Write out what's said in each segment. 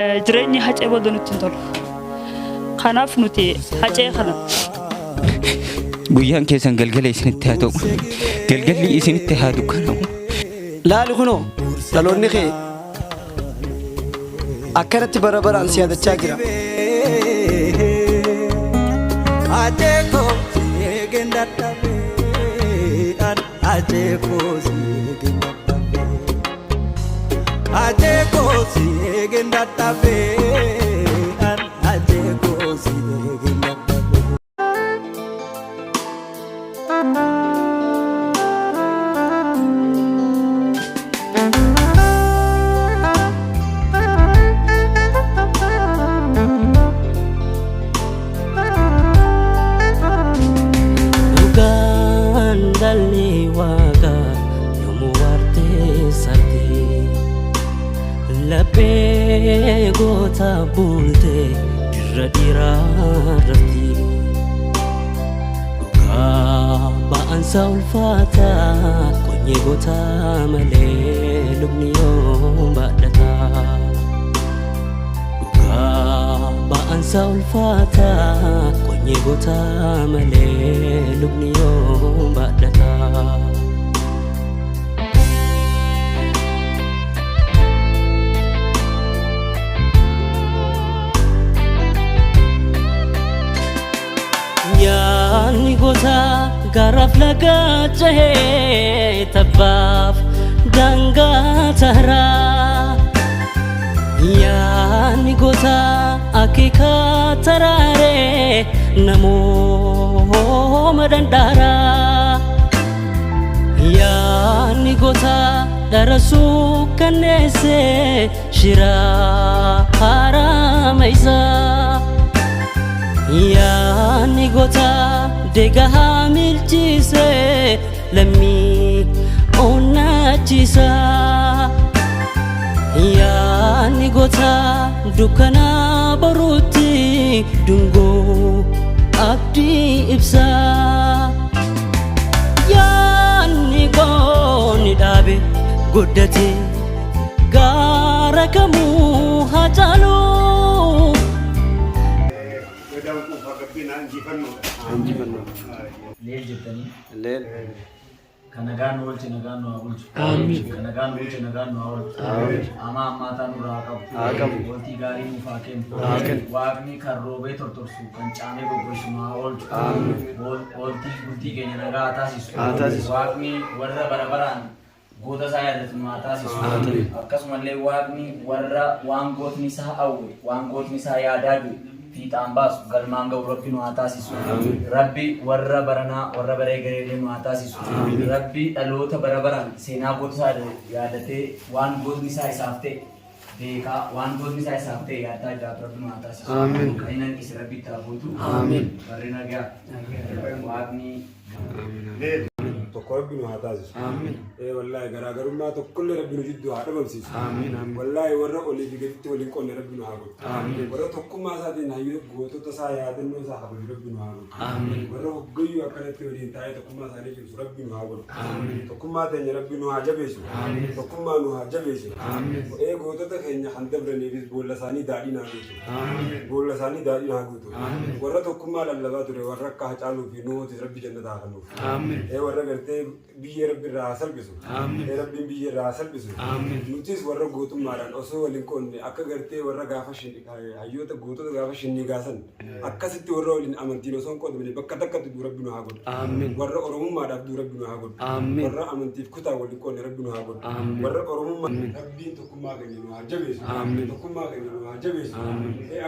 Jireenyi hacee booda nutti hin tolu. Kanaaf nuti hacee kana guyyaan keessan galgala isinitti haa ta'u, galgalli isinitti haa dukkanaa'u. Laali kunoo dhaloonni kee akkanatti bara baraan si yaadachaa jira. Laphee goota bultee dirra dhiiraa rafti dhugaa ba'ansa ulfaataa qonyee goota malee lubni yoo baadhata dhugaa ba'ansa ulfaataa qonyee goota malee lubni yoo baadhata. Yaani goota garaaf laga cahee tabbaaf daangaa taraa. Yaani goota akeeka taraaree namooma dandaaraa. Yaani goota darasuu kanneessee shiraa haramaysaa. Yaani goota deegaa milchiisee lammii onnachiisa. Yaani goota dukkana baruutti dungoo abdii ibsa. Yaani goonni dhaabe guddate gaara kamuu haa caalu. Leel jettanii Leel kanagaan oolche nagaan nu haa bulchu. Kanagaan oolche nagaan nu haa oolchu. Ama ammaataa nurraa haa qabu. Waltii gaarii nuuf haa kennu. Waaqni kan roobee tortorsu kan caamee goggogshu nu haa oolchu. Waltii bultii keenya nagaa haa taasisu. Waaqni warra bara baraan goota isaa yaadatu nu haa taasisu. Akkasumallee Waaqni warra waan gootni isaa hawwe waan gootni isaa yaadaa jiru fiixaan baasu galmaan ga'u Rabbi nu haa taasisu. Rabbi warra baranaa warra baree gareelee nu haa taasisu. Rabbi dhaloota bara baraan seenaa goota isaa yaadatee waan gootni isaa isaaf ta'e beekaa waan gootni isaa isaaf ta'e yaadaa jiraatu Rabbi nu haa taasisu. Kaninan isi Rabbi itti haa guutu. Barri nagaa Waaqni tokko Rabbi nu haa taasisu. Wallaahi garaagarummaa tokkollee Rabbi nu jidduu haa dhabamsiisu. Wallaahi warra olii fi gaditti waliin qonne Rabbi nu haa godhu. Warra tokkummaa isaatiin hayyuu gootota isaa yaadannoo isaa haa godhu Rabbi nu haa godhu. Warra hoggayyuu akkanatti waliin taa'ee tokkummaa isaanii cimsu Rabbi nu haa godhu. Tokkummaa teenya Rabbi nu haa jabeessu. Tokkummaa nu haa jabeessu. Gootota keenya kan dabraniifis boolla isaanii daadhii naa guutu. Boolla isaanii daadhii naa guutu. Warra tokkummaa lallabaa ture warra akka Hacaaluu fi Nuutis Rabbi jannata haa kennuuf. Warra gartee biyya Rabbi irraa salphisu. Rabbiin biyya irraa salphisu. Nutis warra gootummaadhaan osoo waliin qonne akka gartee warra gaafa hayyoota gootota gaafa shinni gaasan akkasitti warra waliin amantiin osoo hin qodamne bakka takkatti duu Rabbi nu haa godhu. Warra oromummaadhaaf duu Rabbi nu haa godhu. Warra amantiif kutaa waliin qonne Rabbi nu haa godhu. Warra oromummaa Rabbiin tokkummaa keenya nu haa jabeessu. Tokkummaa keenya nu haa jabeessu.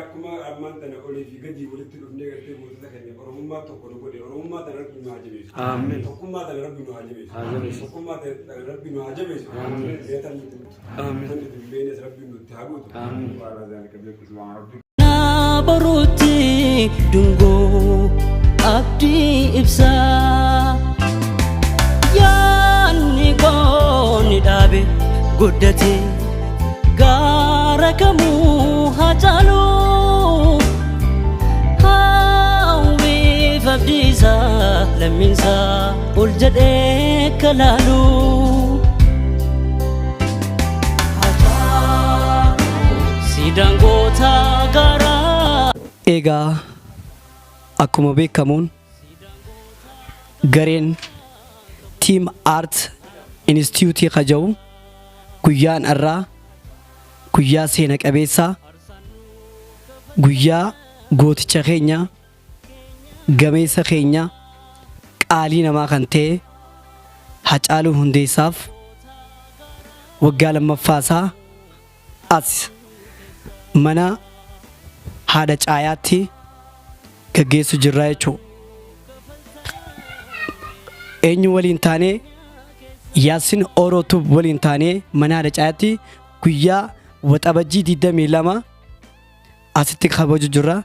Akkuma ammaan tana olii fi gadi walitti dhufnee gartee gootota keenya oromummaa tokko nu godhe oromummaa tana Rabbi nu haa jabeessu. Tokkummaa tana Rabbi nu haa jabeessu. Tokkummaa tana Rabbi nu haa jabeessu. Beetan nuti beenes Rabbi nutti haa guutu. Waaraa zaalika beeku subhaan Rabbi. Baruutti dungoo abdii ibsa. Yaani goonni dhaabe guddate gaara kamuu haa caalu. Hawwiif abdiisaa lammiinsaa ol jedhee kalaalu. siidaan goota garaa. Egaa akkuma beekamuun gareen Team Art Institute kaja'u guyyaan irraa guyyaa seena qabeessaa guyyaa gooticha keenya gameessa keenya qaalii namaa kan ta'e Hacaaluu Hundeessaaf waggaa lammaffaasaa as mana haadha caayaatti gaggeessu jirra jechuudha. Eenyu waliin taanee Yaasin Orootu waliin taanee mana haadha caayaatti guyyaa waxabajjii 22 asitti kabaju jirra.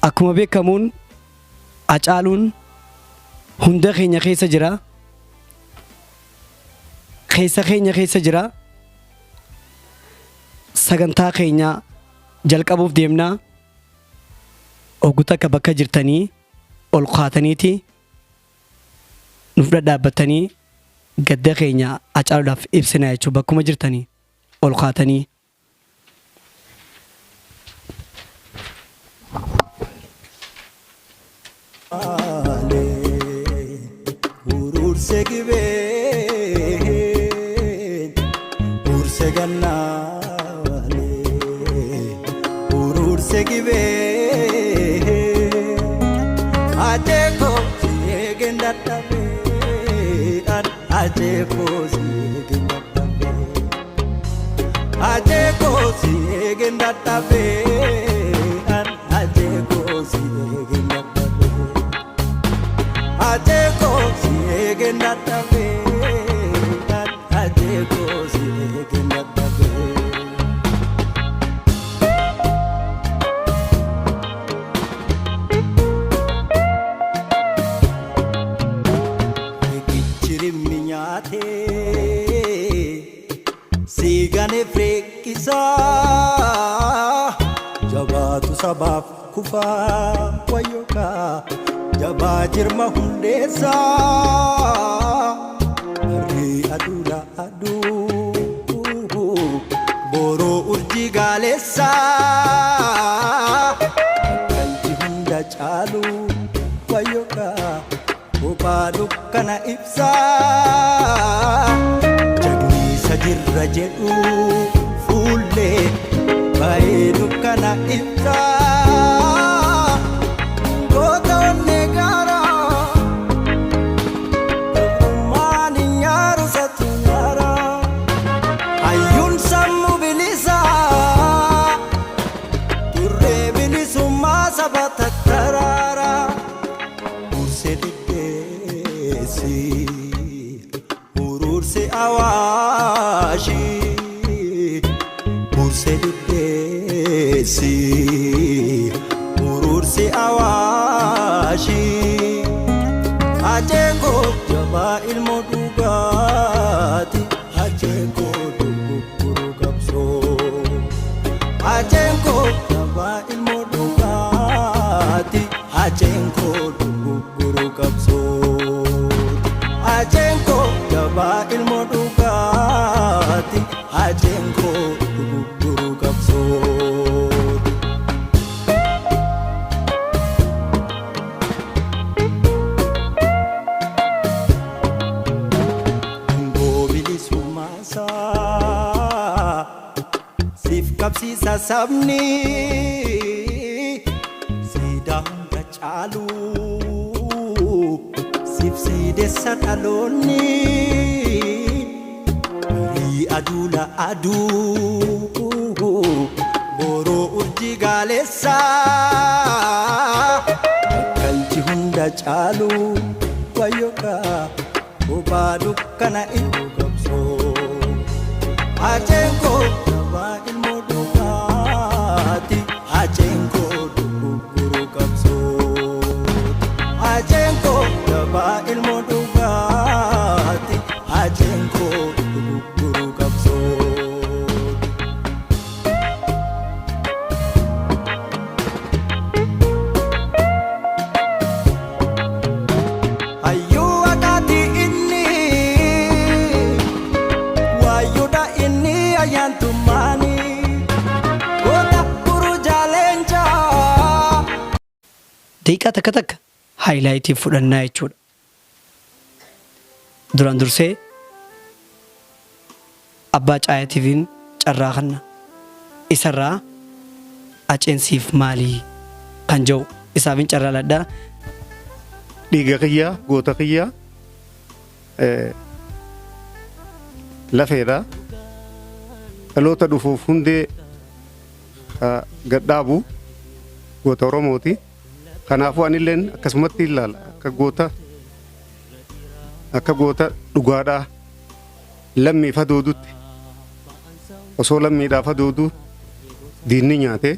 Akkuma beekamuun Hacaaluun hunda keenya keessa jira. Keessa jira. Sagantaa keenya jalqabuuf deemnaa. Oguta akka bakka jirtanii ol kaataniiti nuuf dhadhaabbatanii gadda keenya Hacaaluudhaaf ibsina jechuudha. Bakkuma jirtanii ol kaatanii. Ururse gibeen urse gannaale ururse gibeen ajeko siegen dattabe ajeko siegen dattabe ajeko siegen dattabe ajeko siegen dattabe ajeko siegen dattabe ajeko siegen dattabe ekichirimi nyaate sigane frekisa jabaatu sabaaf kufa wayoka jabaa jirma hundeessa harri aduudha aduu boroo urjii gaaleessa kalji hunda caalu wayyoka kophaa dukkana ibsa jagniisa jirra jedhu fuullee baay'ee dukkana ibsa. Ururse awashi urse desi ururse awashi ajengo jaba ilmo dugati ajengo duguru kapso ajengo jaba ilmo dugati ajengo duguru kapso ajengo jaba ilmo dugati ajengo duguru kapso ngobili sumasa sif kapsisa sabni sidang Hacaalu sifsidessa dhaloonni rii aduula aduu boroo urjii gaaleessa kalji hunda caalu wayyoka kophaa dukkana ibu qabso ajengo jabaa ilmo dugaati ajengo duguru qabso ajengo jabaa ilmo dugaati ajengo duguru qabso ayyuu adaati inni wayyuudha inni ayyaantummaanii daqiiqaa takka takka haayilaayitii fudhannaa jechuudha. Duraan dursee abbaa caayaatiifiin carraa kanna isarraa aceensiif maalii kan jiru isaafin carraa ladhaa. Dhiiga kiyyaa goota kiyyaa lafeedha dhaloota dhufuuf hundee gadhaabu goota Oromooti. Kanaafuu anilleen akkasumatti ilaala akka goota dhugaadhaa lammiif hadoodutti osoo lammiidhaaf hadooduu diinni nyaate.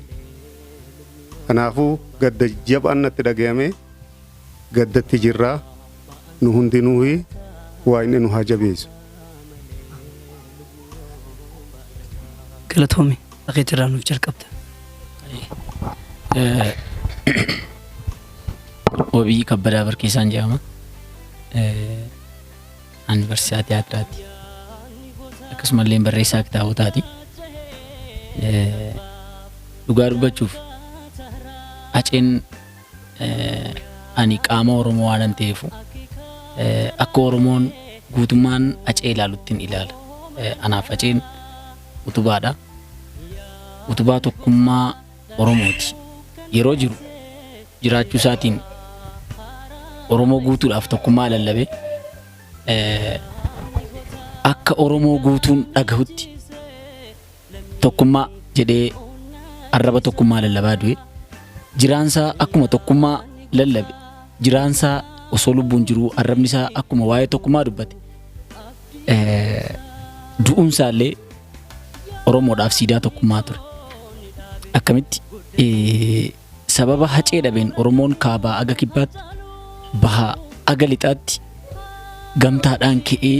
Kanaafuu gadda jabaan natti dhagayame gaddatti jirraa nu hundinuu waa inni nu haa jabeessu. Galatoomi dhageetirraa nuuf jalqabda. Wabii kabbadaa barkeessaan jedhama. Yuunivarsiitii Tiyaatiraati. Akkasumallee barreessaa kitaabotaati. Dhugaa dubbachuuf aceen ani qaama Oromoo waan ta'eef akka Oromoon guutummaan acee ilaalutti ilaala. Anaaf aceen utubaadha. Utubaa tokkummaa Oromooti. Yeroo jiru jiraachuu isaatiin Oromoo guutuudhaaf tokkummaa lallabe akka Oromoo guutuun dhagahutti tokkummaa jedhee arraba tokkummaa lallabaa du'e jiraansaa akkuma tokkummaa lallabe jiraansaa osoo lubbuun jiruu arrabni isaa akkuma waa'ee tokkummaa dubbate du'umsaallee Oromoodhaaf siidaa tokkummaa ture. Akkamitti sababa hacee dhabeen Oromoon kaabaa aga kibbaatti bahaa aga lixaatti gamtaadhaan ka'ee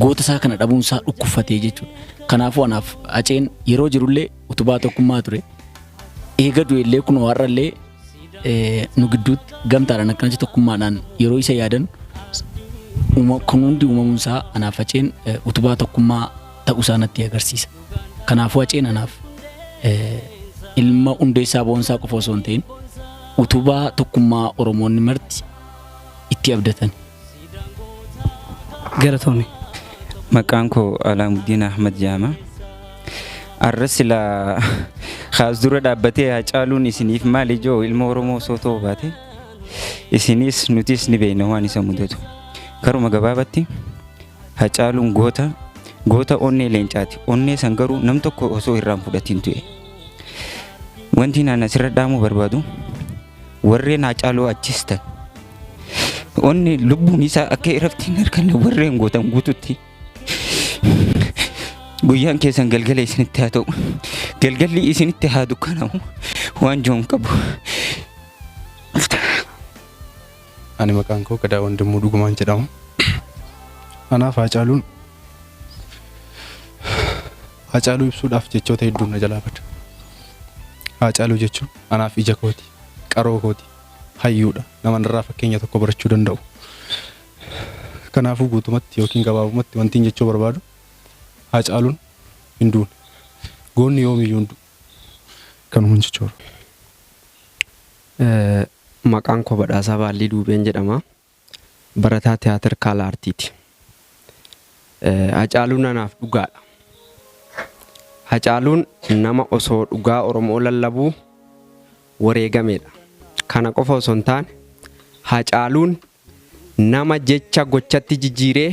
goota isaa kana dhabuunsaa dhukkuffatee jechuudha. Kanaafuu anaaf aceen yeroo jirullee utubaa tokkummaa ture. Eega du'ellee kun warrallee nu gidduutti gamtaadhaan akkanatti tokkummaadhaan yeroo isa yaadan kun hundi uumamuunsaa anaaf aceen utubaa tokkummaa ta'uusaa natti agarsiisa. Kanaafuu aceen anaaf ilma hundeessaa boonsaa qofa osoo hin ta'in utubaa tokkummaa Oromoonni marti itti abdatan. Galatoomi. Maqaan koo Alaamuddin Ahmad jedhama. Arrasila khaas dura dhaabbatee Hacaaluun isiniif maali joo ilma Oromoo osoo ta'uu baate isinis nutis ni beekna waan isa mudatu. Karuma gabaabatti Hacaaluun goota onnee leencaati. Onnee san garuu nam tokko osoo irraan fudhatiin tu'e. Wanti naan asirra dhaamuu barbaadu warreen Hacaaluu achistan onnee lubbuun isaa akka irraftiin arganne warreen gootan guututti guyyaan keessan galgala isinitti haa ta'u galgalli isinitti haa dukkanaa'u waan joon qabu. Ani maqaan koo Gadaa Wandimuu Dhugumaan jedhama. Anaaf Hacaaluu ibsuudhaaf jechoota hedduu na jalaa bada. Hacaaluu jechuun anaaf ija kooti, qaroo kooti, hayyuudha. Nama irraa fakkeenya tokko barachuu danda'u. Kanaafuu guutumatti yookiin gabaabumatti wanti jechuu barbaadu Hacaaluun hin duune. Goonni yoomiyyuu hin du'u. Kanuma jechuudha. Maqaan koo Badhaasaa Baallii Duubeen jedhama. Barataa Tiyaatir Kaala Artiiti. Hacaaluun anaaf dhugaadha. Hacaaluun nama osoo dhugaa Oromoo lallabuu wareegameedha. Kana qofa osoo hin taane Hacaaluun nama jecha gochatti jijjiiree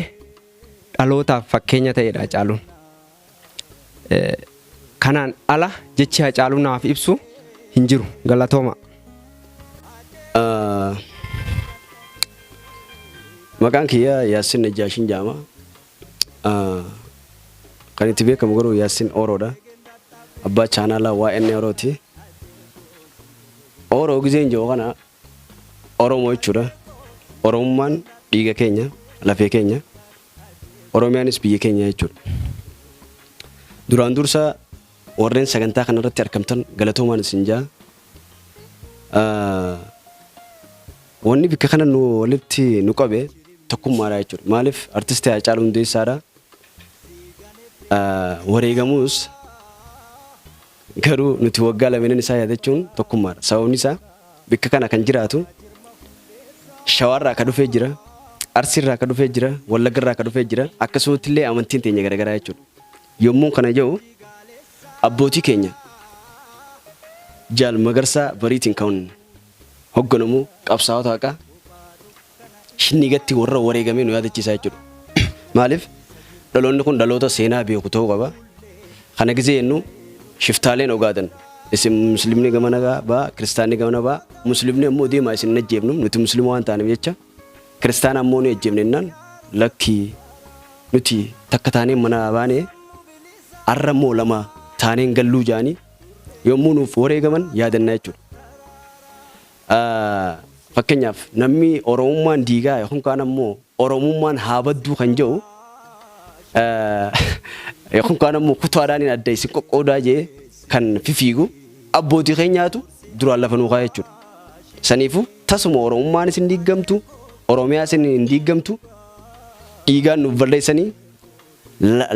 dhalootaaf fakkeenya ta'edha Hacaaluun. Kanaan ala jechi Hacaaluun naaf ibsu hin jiru. Galatooma. Maqaan kiyya Yaasin Najjaashin jedhama. Kan itti beekamu garuu Yaasin Oroodha. Abbaa chaanaalaa YN Orooti. Oroo gizeen jiru kana Oromoo jechuudha. Oromummaan dhiiga keenya, lafee keenya. Oromiyaanis biyya keenya jechuudha. Duraan dursa warreen sagantaa kanarratti argamtan galatoomaan isin jaa. Wanni bikka kana nu walitti nu qabe tokkummaadha jechuudha. Maaliif artistii Hacaaluu Hundeessaadha. Wareegamuus garuu nuti waggaa lameenan isaa yaadachuun tokkummaadha. Sababni isaa bikka kana kan jiraatu shawarraa ka dhufee jira, arsiirraa ka dhufee jira, wallaggarraa ka dhufee jira, akkasumatti illee amantiin teenya garagaraa jechuudha. Yommuu kana jedhu abbootii keenya jaal magarsaa bariitiin kan hogganamu qabsaa'ota haqaa shinniigatti warra wareegamee nu yaadachiisaa jechuudha. Maaliif dhaloonni kun dhaloota seenaa beeku ta'uu qaba. Kana gisee jennu shiftaaleen ogaadan isin muslimni gamana baa kiristaanni gamana baa muslimni ammoo deemaa isin ajjeefnu nuti muslima waan taaneef jecha kiristaana ammoo nu ajjeefne jennaan lakki nuti takka taanee mana baanee arra ammoo lama taaneen galluu jaanii yommuu nuuf wareegaman yaadannaa jechuudha. Fakkeenyaaf namni oromummaan diigaa yookaan kaan ammoo oromummaan haa badduu kan jedhu yookaan kaan ammoo kutaadhaan adda isin qoqqoodaa jee kan fifiigu abbootii keenyaatu duraan lafa nuu kaa'e jechuudha. Saniifuu tasuma oromummaan isin diigamtu oromiyaa isin hin diigamtu dhiigaan nuuf balleessanii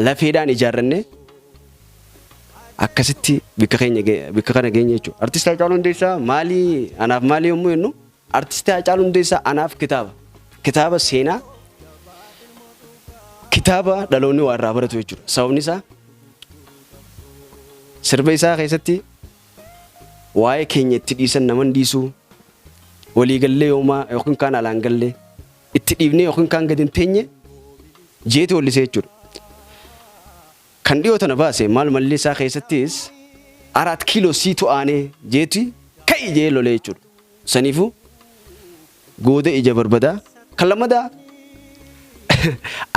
lafeedhaan ijaarranne akkasitti bikka kana geenye jechuudha. Artistii Haacaaluu Hundeessaa maalii anaaf maalii yommuu jennu artistii Haacaaluu Hundeessaa anaaf kitaaba seenaa kitaaba dhaloonni waa irraa baratu jechuudha. Sababni isaa sirba isaa keessatti waa'ee keenya itti dhiisan naman dhiisuu walii gallee yoomaa yookiin kaan alaan gallee itti dhiibnee yookiin kaan gadi hin teenye jeeti wallisee jechuudha. Kan dhiyoo tana baase maal mallee isaa keessattis 4 kiiloo siitu aanee jeeti ka'i jee lolee jechuudha. Saniifuu gooda ija barbadaa kan lammadaa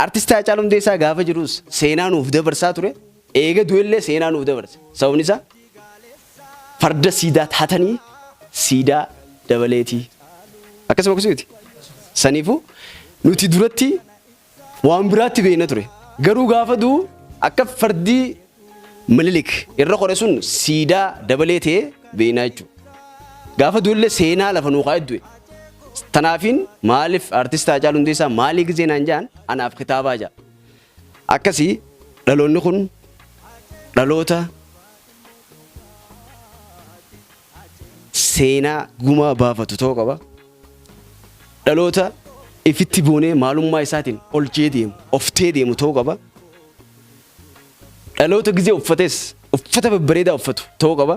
artistii Haacaaluu Hundeessaa gaafa jirus seenaa nuuf dabarsaa ture. Eega du'ellee seenaa nuuf dabarse. Sababni isaa farda siidaa taatanii siidaa dabaleetii. Akkasuma akkasumas saniifuu nuti duratti waan biraatti beekna ture. Garuu gaafa du'u akka fardii Minilik irra qore sun siidaa dabalee ta'ee beeknaa jechuudha. Gaafa du'ellee seenaa lafa nuu kaa'e du'e. Tanaafiin maaliif artistii Haacaaluu Hundeessaa maalii gisee naan jedhan anaaf kitaabaa jaa. Akkasii dhaloonni kun dhaloota seenaa gumaa baafatu ta'uu qaba. Dhaloota ifitti boonee maalummaa isaatiin olchee deemu, oftee deemu ta'uu qaba. Dhaloota gisee uffates uffata babbareedaa uffatu ta'uu qaba.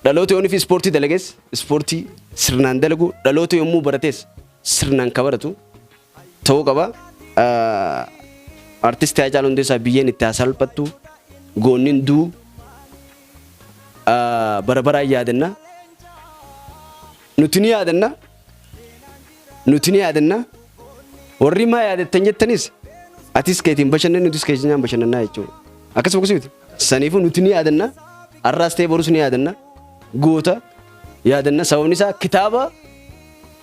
Dhaloota yoon fi ispoortii dalagees ispoortii sirnaan dalagu, dhaloota yommuu barates sirnaan ka baratu ta'uu qaba. Artistii Haacaaluu Hundeessaa biyyeen itti hasalphattu goonnin duu bara yaadanna. Nuti ni yaadanna. Warri maa yaadattan jettanis atis keetiin bashannaan nutis keetiin bashannannaa jechuudha. Akkasuma akkasumas saniifuu nuti ni yaadanna. Arraas ta'ee borus ni yaadanna. Goota yaadanna. Sababni isaa kitaaba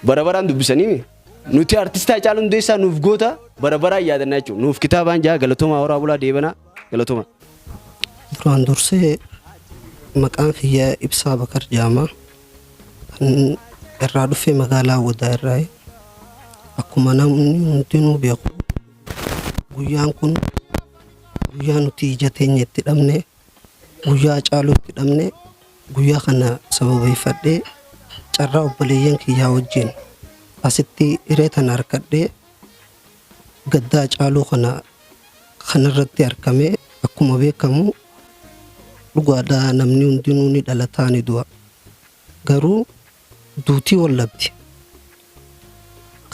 baraan dubbisanii nuti artistii Haacaaluu Hundeessaa nuuf goota baraan yaadanna jechuudha. Nuuf kitaabaan jaa galatoomaa horaa bulaa deebanaa galatoomaa. Duraan dursee maqaan kiyyaa Ibsaa Bakar Jaamaa kan irraa dhufee magaalaa Awwadaa irraa akkuma namni hundinuu beeku guyyaan kun guyyaa nuti ija teenya itti dhabne guyyaa Haacaaluu itti dhabne guyyaa kana sababeeffadhee carraa obboleeyyan kiyyaa wajjin asitti hiree tana harkadhee gaddaa Haacaaluu kanarratti argamee akkuma beekamu dhugaadhaa namni hundinuu ni dhalataa ni du'a. Garuu duutii wallabdi.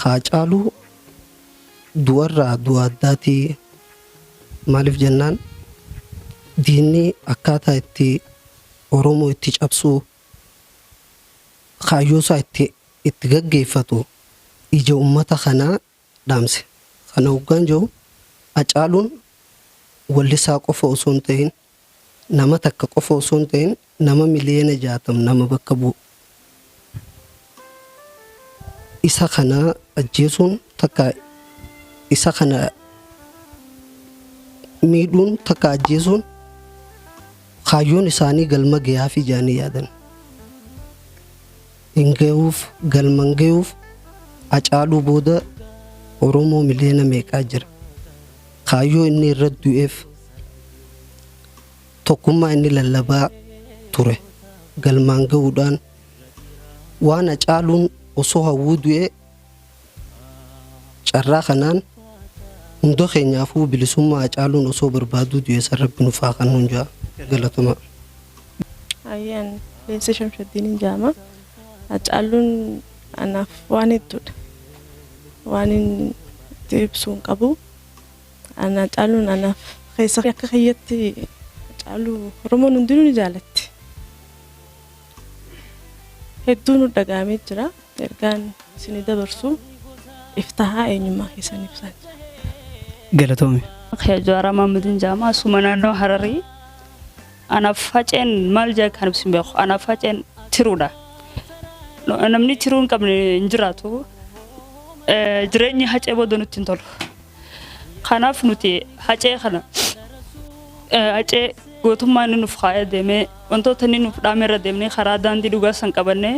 Haacaaluu du'arraa du'a addaatii maaliif jennaan diinni akkaataa itti Oromoo itti cabsuu kaayyoosaa itti gaggeeffatu ija ummata kanaa dhaamse. Kana hoggaan jiru Haacaaluun wallisaa qofa osoo hin ta'in nama takka qofa osoo hin ta'in nama miliyoona 60 nama bakka bu'u. Isa kana ajjeesuun takka isa kana miidhuun takka ajjeesuun kaayyoon isaanii galma gayaa fi jaanii yaadan. Hin ga'uuf galman ga'uuf Haacaaluu booda Oromoo miliyoona meeqaa jira. Kaayyoo inni irra du'eef tokkummaa inni lallabaa ture galmaan ga'uudhaan waan Hacaaluun osoo hawwuu du'ee carraa kanaan hunda keenyaafuu bilisummaa Hacaaluun osoo barbaaduu du'ee san rabbi nuuf haa kennu jaa galatuma. Ayyaan Leensa Shamshaddiin jaama. Hacaaluun anaaf waan hedduudha. Waan itti ibsuun qabu. Hacaaluun anaaf keessa akka kiyyatti Hacaaluu Oromoon hundinuu ni jaalatti. Hedduu nu dhagahamee jira. Ergaan isin dabarsu iftahaa eenyummaa keessan ibsan. Galatoome. Jawaara Maamudin jaama asuma naannoo Hararii. Anaaf Haceen maal jaa kan ibsin beeku. Anaaf Haceen tiruudha. Namni tiruu hin qabne hin jiraatu. Jireenyi Hacee booda nutti hin tolu. Kanaaf nuti Hacee kana Hacee gootummaa inni nuuf kaa'ee deemee wantoota inni nuuf dhaameerra deemnee karaa daandii dhugaa san qabannee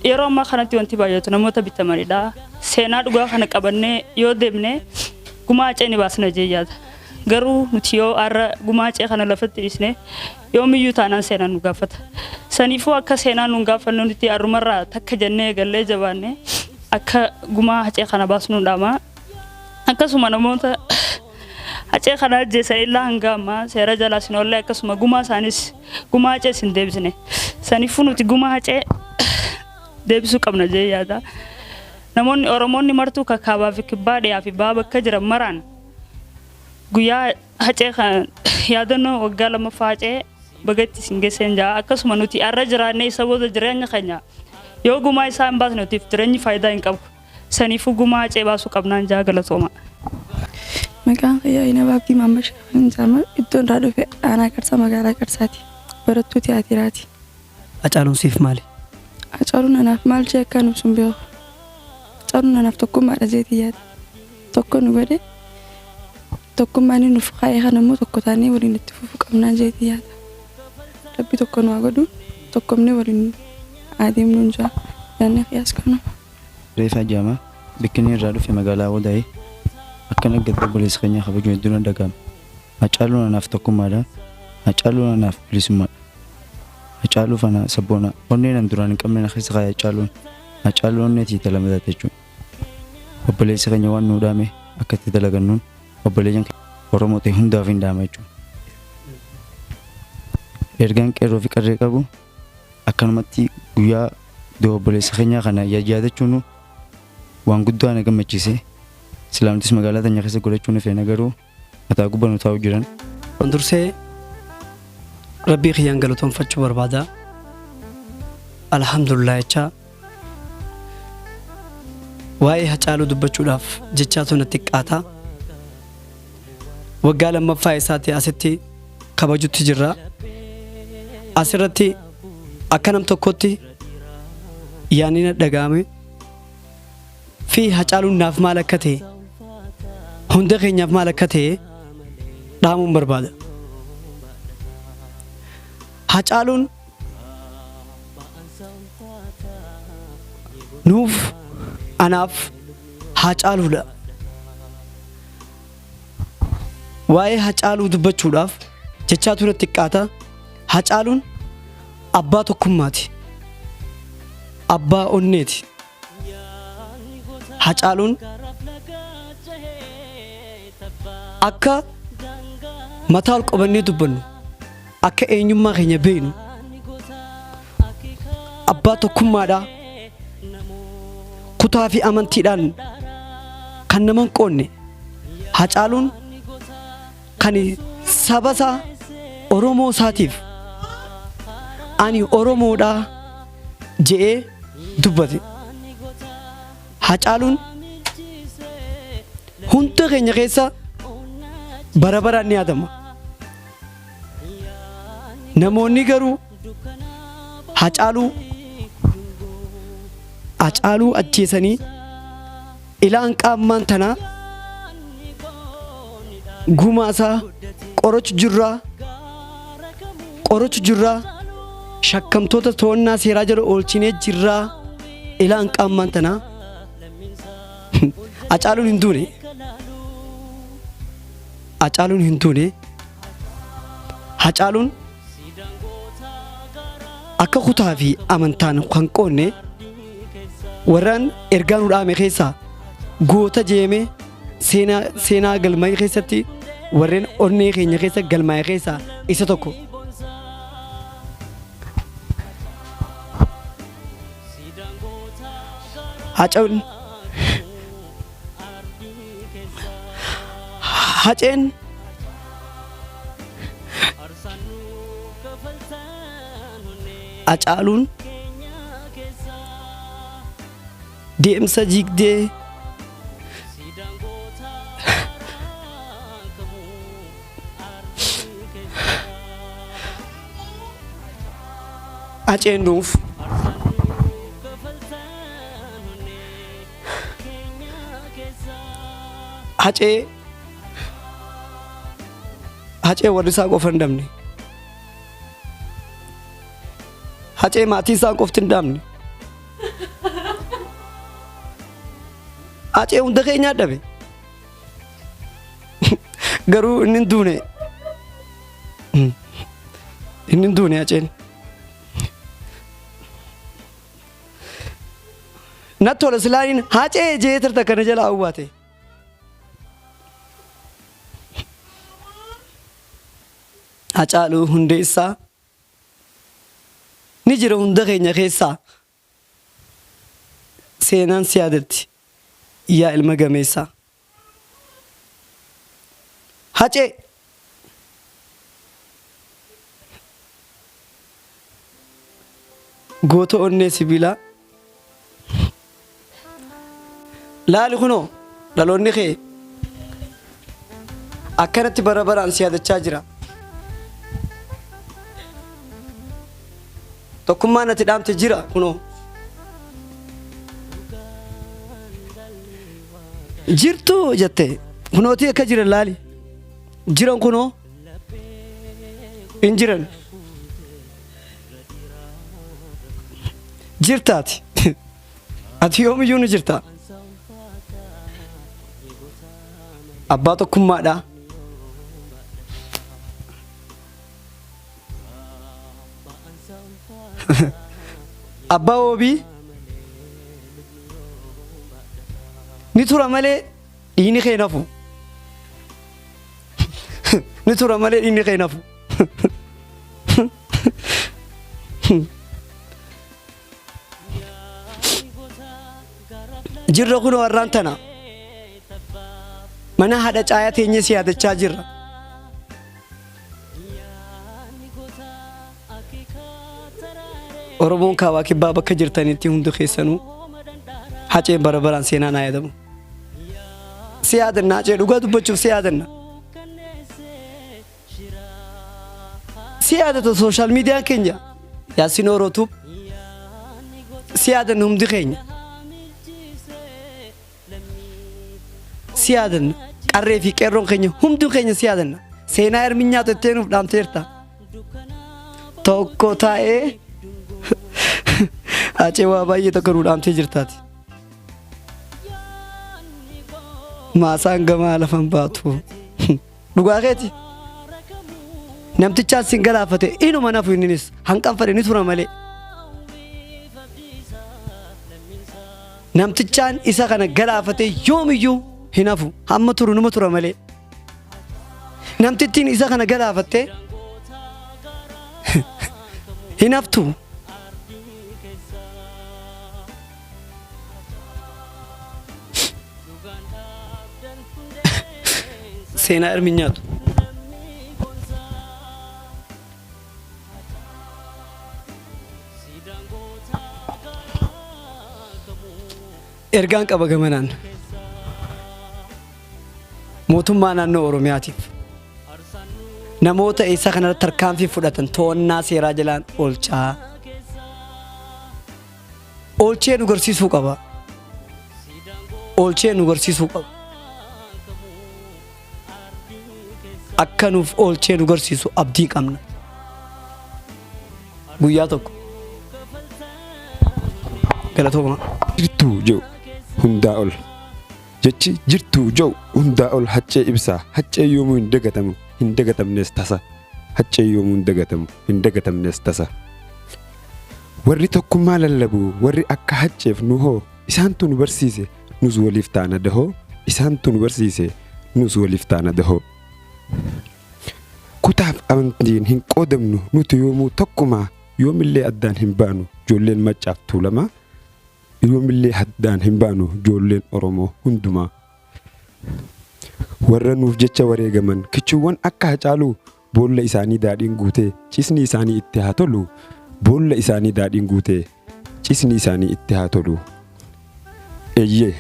yeroo ammaa kanatti wanti baay'atu namoota bitamanidha. Seenaa dhugaa kana qabannee yoo deemnee gumaa Hacee ni baasna jee yaada. Garuu nuti yoo arra gumaa Hacee kana lafatti dhiisne yoomiyyuu taanaan seenaan nu gaafata. Saniifuu akka seenaan nu gaafannu nuti arrumarraa takka jennee gallee jabaanne akka gumaa Hacee kana baasnuu dhaama. Akkasuma namoota Hacee kana ajjeesan illaa hanga ammaa seera jalaa sin oolle akkasuma gumaa isaanis gumaa Hacee sin deebisne. Saniifuu nuti gumaa Hacee deebisuu qabna jee yaada. Namoonni Oromoonni martuu kakaabaa fi kibbaa dhiyaa fi baa bakka jiran maraan guyyaa Hacee kan yaadannoo waggaa lammaffaa Hacee bagatti sin geesseen jaa. Akkasuma nuti arra jiraannee isa booda jireenya keenya yoo gumaa isaa hin baasne nuti jireenyi faayidaa hin qabu. Saniifuu gumaa Hacee baasuu qabnaan jaa galatooma. Maqaan kiyyaa Inaba Abdii Maammed Shaafiin jaama. Iddoon irraa dhufe aanaa Qarsaa magaalaa Qarsaati. Barattuu tiyaatiraati. Hacaaluun siif maali? Hacaaluun anaaf maal jee akka nuuf sun beeku. Hacaaluun anaaf tokkummaadha jeetii yaada. Tokko nu godhe tokkummaan inni nuuf kaa'ee kan immoo tokko taanee waliin itti fufuu qabnaan jeetii yaada. Rabbi tokko nu haa godhu tokkomnee waliin adeemnuun jaa yaadnee qiyaas qabna. Reefaa jaama bikkinni irraa dhufe magaalaa Wadaa'ee akka naggadda obboleessa keenya kabajuun hedduun dhagahama. Hacaaluun anaaf tokkummaadha. Hacaaluun anaaf bilisummaadha. Hacaaluuf ana sabboona onneen an duraan hin qabne na keessa kaa'ee Hacaaluun. Hacaaluun onneetii talamadaata jechuudha. Obboleessa keenya waan nuu dhaame akka itti dalagannuun obboleeyyan Oromoo ta'e hundaaf hin dhaama jechuudha. Ergaan qeerroo fi qarree qabu akkanumatti guyyaa obboleessa keenyaa kana yaadachuun waan guddaa na gammachiise. Islaamtis magaalaa tanya keessa godhachuun feena garuu mataa gubbaa nu taa'u jiran. Dursee rabbii kiyyaan galatoonfachuu barbaada. Alhamdulillah jecha waa'ee Hacaaluu dubbachuudhaaf jechaatu natti xiqqaata. Waggaa lammaffaa isaatti asitti kabajutti jirra. Asirratti akka nam tokkotti yaanni na dhagahame fi Hacaaluun naaf maal akka ta'e hunda keenyaaf maal akka ta'e dhaamuun barbaada. Hacaaluun nuuf anaaf Hacaaluudha. Waa'ee Hacaaluu dubbachuudhaaf jechaatu natti xiqqaata. Hacaaluun abbaa tokkummaati. Abbaa onneeti. Hacaaluun akka mataa ol qabannee dubbannu akka eenyummaa keenya beeknu abbaa tokkummaadhaa kutaa fi amantiidhaan kan nama hin qoonne Hacaaluun kan saba isaa Oromoo isaatiif ani Oromoodhaa je'ee dubbate. Hacaaluun hunda keenya keessa bara baraan ni yaadama. Namoonni garuu Hacaaluu ajjeesanii ilaan qaammaan tanaa gumaasaa qorochu jirraa shakkamtoota to'annaa seeraa jala oolchinee jirraa ilaan qaammaan tanaa Hacaaluun hin duune. Hacaaluun akka kutaa fi amantaan kan qoonne warraan ergaan udhaame keessaa goota jeemee seenaa galmaa'ee keessatti warreen onnee keenya keessa galmaa'ee keessaa isa tokko. Haceen Hacaaluun deemsa jigdee Haceen nuuf Hacee warri isaa qofa hin dhabne. Hacee maatii isaa qofti hin dhabne. Hacee hunda keenyaa dhabe. Garuu inni hin duune. Inni hin duune Haceen. Natti tola silaaniin Hacee jee tirta kana jala awwaate. Hacaaluu Hundeessaa ni jira hunda keenya keessaa. Seenaan si yaadatti yaa ilma gameessaa. Hacee goota onnee sibiilaa. Laali kunoo dhaloonni kee akkanatti bara baraan si yaadachaa jira. Tokkummaan ati dhaamte jira kunoo. Jirtuu jette kunooti akka jiran laali. Jiran kunoo hin jiran. Jirtaati. Ati yoomiyyuu ni jirta. Abbaa tokkummaadha. Abbaa Obii ni tura malee dhiini kee nafu. Ni tura malee dhiini kee nafu. Jirra kunoo warraan tana mana haadha caayaa teenyee si yaadachaa jirra. Oromoon kaabaa kibbaa bakka jirtanitti hundi keessanuu Haceen bara baraan seenaa naa yaadamu. Si yaadanna Hacee dhugaa dubbachuuf si yaadanna. Si yaadata sooshaal miidiyaan keenya Yaasiin Orootuub si yaadanna hundi keenya. Si yaadanna qarree fi qeerroon keenya hundi keenya si yaadanna. Seenaa Erminyaa tettee nuuf dhaamteerta. Tokko taa'ee Hacee waa baay'ee tokko nu dhaamtee jirtaati. Maasaan gamaa lafan baatu. Dhugaa keeti. Namtichaan sin galaafate inuma nafu inninis hanqanfadhe ni tura malee. Namtichaan isa kana galaafate yoomiyyuu hin hafu hamma turu numa tura malee. Namtittiin isa kana galaafatte hin haftu. Seenaa Erminyaatu. Ergaan qaba gamanaan mootummaa naannoo Oromiyaatiif namoota isa kanarratti tarkaanfii fudhatan to'annaa seeraa jalaan oolchee nu garsiisuu qaba. Oolchee nu garsiisuu qaba. Akka nuuf oolchee nu garsiisu abdii qabna. Guyyaa tokko galatooma. Jirtuu jiru hundaa ol jechi jirtuu jiru hundaa ol Hacee ibsaa. Hacee yoomuu hin dagatamu hin dagatamnes tasa. Hacee yoomuu hin dagatamu hin dagatamnes tasa. warri tokkummaa lallabu warri akka hacceef nu hoo isaantu nu barsiise nus waliif taana dahoo isaantu nu barsiise nus waliif taana dahoo kutaaf amantiin hin qoodamnu nuti yoomuu tokkumaa yoomillee addaan hin baanu ijoolleen Maccaaf Tuulamaa yoomillee addaan hin baanu ijoolleen Oromoo hundumaa warra nuuf jecha wareegaman kichuuwwan akka Hacaaluu boolla isaanii daadhiin guutee cisni isaanii itti haa tolu boolla isaanii daadhiin guutee cisni isaanii itti haa tolu eeyyee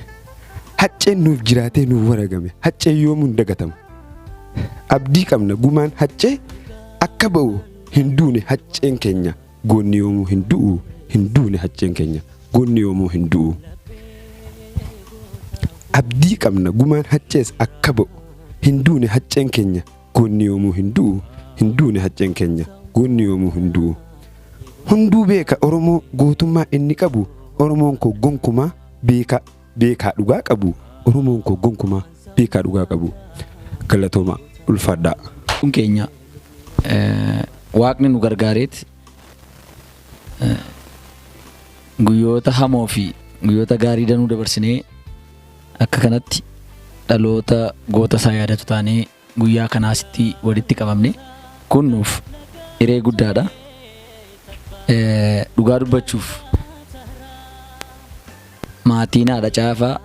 hacceen nuuf jiraatee nuuf wareegame haccee yoomuun dagatamu abdii qabna gumaan haccee akka ba'u hin duune hacceen keenya goonni yoomuu hin du'u hin duune hacceen keenya goonni yoomuu hin du'u abdii qabna gumaan haccees akka ba'u hin duune hacceen keenya goonni yoomuu hin du'u hin duune hacceen keenya goonni yoomuu hin du'u hunduu beeka Oromoo gootummaa inni qabu Oromoon koo gonkumaa beekaa dhugaa qabu Oromoon koo gonkumaa beekaa dhugaa qabu galatooma ulfaadhaa. Kun keenya waaqni nu gargaareet guyyoota hamoo fi guyyoota gaarii danuu dabarsinee akka kanatti dhaloota goota isaa yaadatu taanee guyyaa kanaasitti walitti qabamne kun nuuf hiree guddaadha. Dhugaa dubbachuuf maatiin haadha caafaa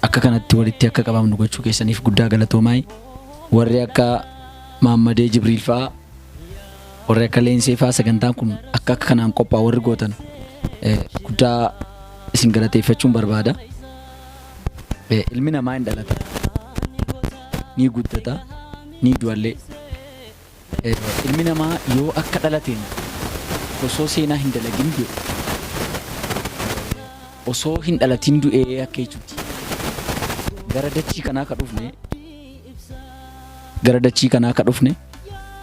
akka kanatti walitti akka qabamnu gochuu keessaniif guddaa galatoomaa. Warri akka Maammadee Jibriil fa'aa warri akka Leensee fa'aa sagantaan kun akka kanaan qophaa'u warri gootan guddaa isin galateeffachuun barbaada. Ilmi namaa hin dhalata ni guddata ni du'allee. Ilmi namaa yoo akka dhalateen osoo seenaa hin dalagin du'e osoo hin dhalatin du'ee akka jechuuti. Gara dachii kanaa ka dhufne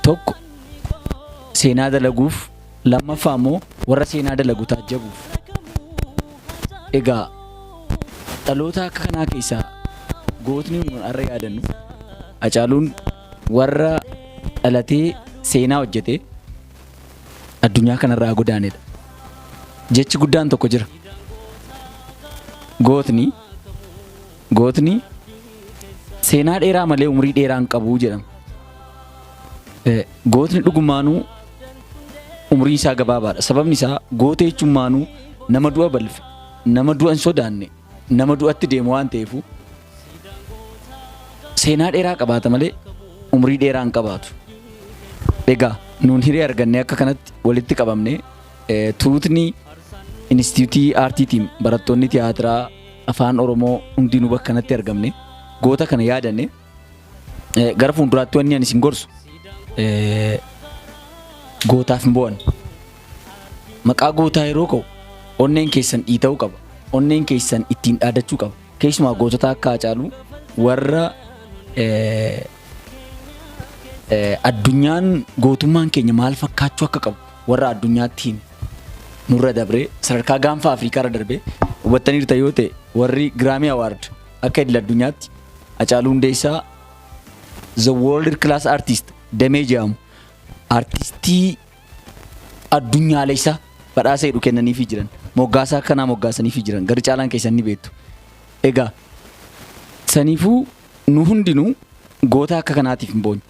tokko seenaa dalaguuf lammaffaa immoo warra seenaa dalagu taajjabuuf. Egaa dhaloota akka kanaa keessaa gootni nuun har'a yaadannu Hacaaluun warra dhalatee seenaa hojjete addunyaa kanarraa godaanedha. Jechi guddaan tokko jira. Gootni seenaa dheeraa malee umrii dheeraa hin qabu jedhama. Gootni dhugumaanuu umrii isaa gabaabaadha. Sababni isaa goota jechuun nama du'a balfe, nama du'a hin sodaanne, nama du'atti deemu waan ta'eef seenaa dheeraa qabaata malee umrii dheeraa hin qabaatu. Egaa nuun hiree argannee akka kanatti walitti qabamne tuutni Inistituutii Aartiitiin barattoonni tiyaatiraa afaan Oromoo hundinuu bakka kanatti argamne goota kana yaadanne gara fuulduraatti wanni ani isin gorsu gootaaf hin bo'an. Maqaa gootaa yeroo ka'u onneen keessan dhiita'uu qaba. Onneen keessan ittiin dhaadachuu qaba. Keessumaa gootota akka Hacaaluu warra addunyaan gootummaan keenya maal fakkaachuu akka qabu warra addunyaatti nurra dabree sadarkaa gaanfa Afrikaa irra darbee hubattaniirta yoo ta'e warri Grammy Award akka idil addunyaatti Hacaaluu Hundeessaa the world class artist damee jedhamu artistii addunyaaleessaa badhaasa jedhu kennaniifii jiran moggaasaa kanaa moggaasaniifii jiran gari caalaan keessan ni beektu. Egaa saniifuu nu hundinuu goota akka kanaatiif hin boonyu.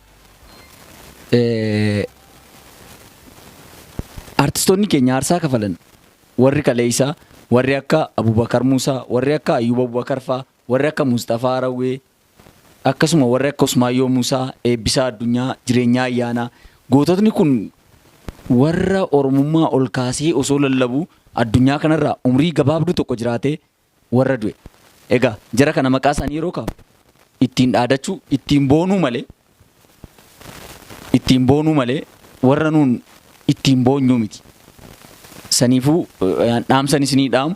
Artistoonni keenya aarsaa kafalan warri Kaleessaa, warri akka Abubakar Muusaa, warri akka Ayyuub Abubakar fa'aa, warri akka Mustafaa Harawwee, akkasuma warri akka Usmaayyoo Muusaa, Eebbisaa Addunyaa, Jireenyaa Ayyaanaa. Goototni kun warra Oromummaa ol kaasee osoo lallabuu addunyaa kanarraa umrii gabaabduu tokko jiraatee warra du'e. Egaa jara kana maqaa isaanii yeroo kaafu ittiin dhaadachuu, ittiin boonuu malee warra nuun ittiin boonyuu miti. Saniifuu dhaamsan isinii dhaamu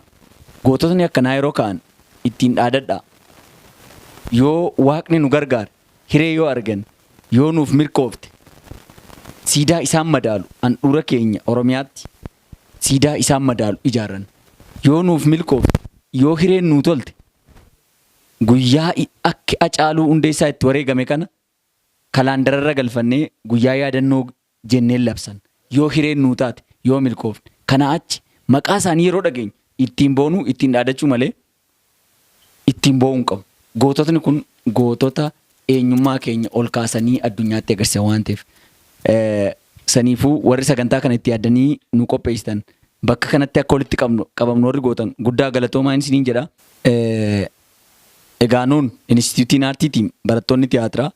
goototni akkanaa yeroo ka'an ittiin dhaadadhaa. Yoo waaqni nu gargaare hiree yoo argan yoo nuuf milkoofte siidaa isaan madaalu handhuura keenya Oromiyaatti siidaa isaan madaalu ijaarran. Yoo nuuf milkoofte yoo hireen nuu tolte guyyaa akka Hacaaluu Hundeessaa itti wareegame kana kalaandararra galfannee guyyaa yaadannoo jenneen labsan. yoo hireen nuu taate yoo milkoofne kana achi maqaa isaanii yeroo dhageenyu ittiin boonuu ittiin dhaadachuu malee ittiin boo'uu hin qabu. Goototni kun gootota eenyummaa keenya ol kaasanii addunyaatti agarsiisan waan ta'eef saniifuu warri sagantaa kana itti yaaddanii nu qopheessitan bakka kanatti akka walitti qabamnu warri gootan guddaa galatoomaa isiniin jedha. Egaa nuun Inistituutiin Aartiitiin barattoonni tiyaatiraa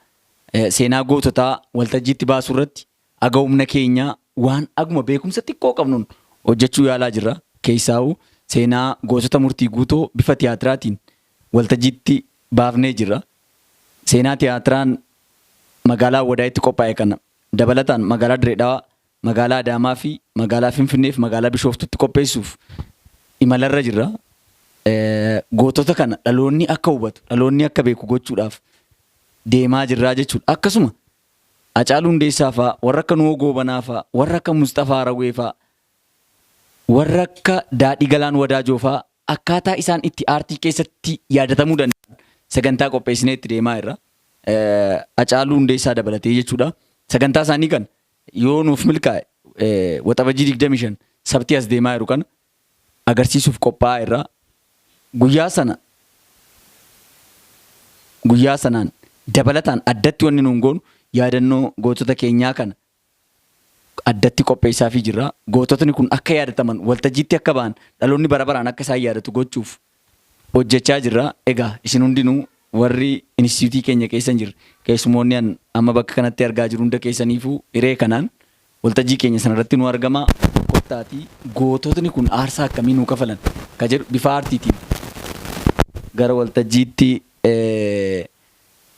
seenaa goototaa waltajjiitti baasuu irratti aga humna keenya waan aguma beekumsa xiqqoo qabnuun hojjechuu yaalaa jirra. Keessaa'uu seenaa gootota murtii guutoo bifa tiyaatiraatiin waltajjiitti baafnee jirra. Seenaa tiyaatiraan magaalaa Awwadaayitti qophaa'e kana dabalataan magaalaa Dirree Dhawaa, magaalaa Adaamaa fi magaalaa Finfinnee fi magaalaa Bishooftutti qopheessuuf imalarra jirra. Gootota kana dhaloonni akka hubatu, dhaloonni akka beeku gochuudhaaf deemaa jirraa jechuudha. Akkasuma Hacaaluu Hundeessaa fa'aa, warra akka Nuhoo Goobanaa fa'aa, warra akka Mustafaa Rawwee fa'aa, warra akka Daadhii Galaan Wadaajoo fa'aa akkaataa isaan itti aartii keessatti yaadatamuu danda'an sagantaa qopheessinee itti deemaa jirra. Hacaaluu Hundeessaa dabalatee jechuudha. Sagantaa isaanii kan yoo nuuf milkaa'e waxabajjii 25 sabtii as deemaa jiru kana agarsiisuuf qophaa'aa irraa guyyaa sanaan dabalataan addatti wanni nuun goonu yaadannoo gootota keenyaa kana addatti qopheessaa fi jirra. Goototni kun akka yaadataman waltajjiitti akka ba'an dhaloonni bara baraan akka isaan yaadatu gochuuf hojjechaa jirra. Egaa isin hundinuu warri inistituutii keenya keessa jirre keessumoonni amma bakka kanatti argaa jiru hunda keessaniifuu hiree kanaan waltajjii keenya sanarratti nu argama. Kottaatii goototni kun aarsaa akkamii nuu kafalan ka jedhu bifa aartiitiin gara waltajjiitti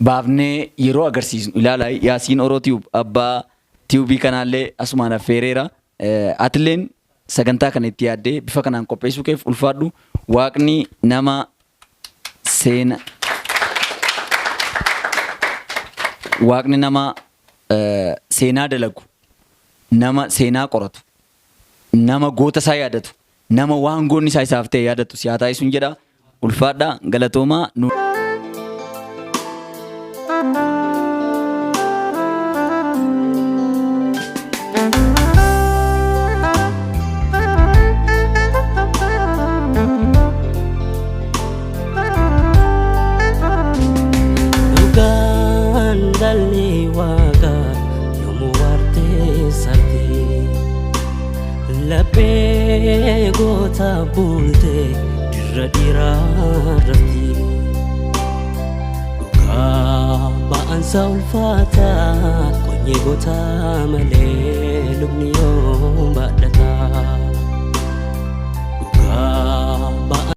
baafnee yeroo agarsiisnu ilaalaa. Yaasiin Oroo Tiyuub abbaa Tiyuubii kanaallee asumaan affeereera. Atilleen sagantaa kana itti yaaddee bifa kanaan qopheessuu keef ulfaadhu. Waaqni nama seenaa dalagu, nama seenaa qoratu, nama goota isaa yaadatu, nama waan goonni isaa isaaf ta'e yaadatu si haa taasisuun jedha. Ulfaadhaa galatoomaa. Laphee goota bultee dirra dhiiraa rafti dhugaa ba'ansa ulfaataa qonyee goota malee